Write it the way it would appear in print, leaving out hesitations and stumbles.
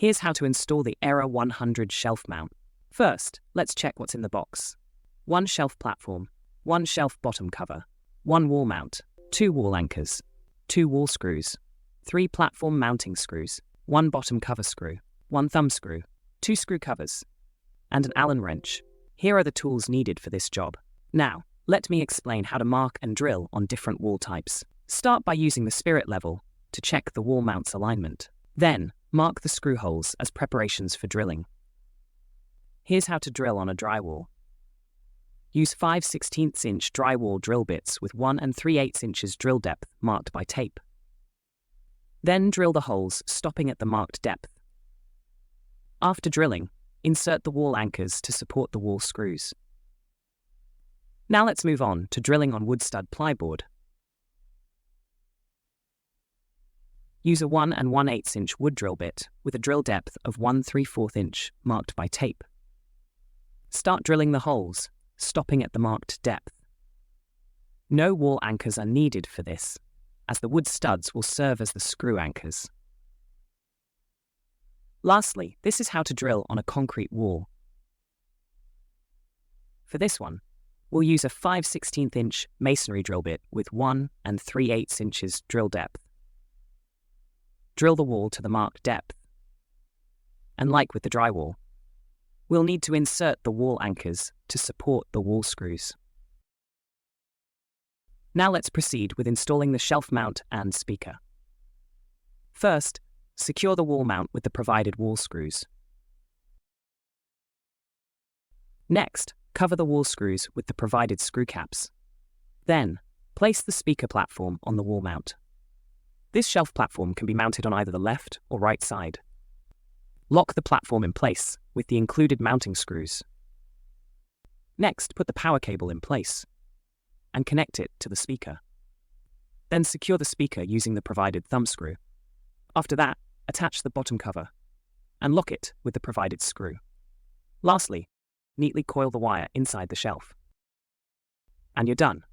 Here's how to install the ERA100 shelf mount. First, let's check what's in the box. 1 shelf platform, 1 shelf bottom cover, 1 wall mount, 2 wall anchors, 2 wall screws, 3 platform mounting screws, 1 bottom cover screw, 1 thumb screw, 2 screw covers, and an Allen wrench. Here are the tools needed for this job. Now, let me explain how to mark and drill on different wall types. Start by using the spirit level to check the wall mount's alignment. Then, mark the screw holes as preparations for drilling. Here's how to drill on a drywall. Use 5/16 inch drywall drill bits with 1 3/8 inches drill depth marked by tape. Then drill the holes, stopping at the marked depth. After drilling, insert the wall anchors to support the wall screws. Now let's move on to drilling on wood stud plyboard. Use a 1 1/8 inch wood drill bit with a drill depth of 1 3/4 inch marked by tape. Start drilling the holes, stopping at the marked depth. No wall anchors are needed for this, as the wood studs will serve as the screw anchors. Lastly, this is how to drill on a concrete wall. For this one, we'll use a 5/16 inch masonry drill bit with 1 3/8 inches drill depth. Drill the wall to the marked depth. And like with the drywall, we'll need to insert the wall anchors to support the wall screws. Now let's proceed with installing the shelf mount and speaker. First, secure the wall mount with the provided wall screws. Next, cover the wall screws with the provided screw caps. Then, place the speaker platform on the wall mount. This shelf platform can be mounted on either the left or right side. Lock the platform in place with the included mounting screws. Next, put the power cable in place and connect it to the speaker. Then secure the speaker using the provided thumb screw. After that, attach the bottom cover and lock it with the provided screw. Lastly, neatly coil the wire inside the shelf. And you're done.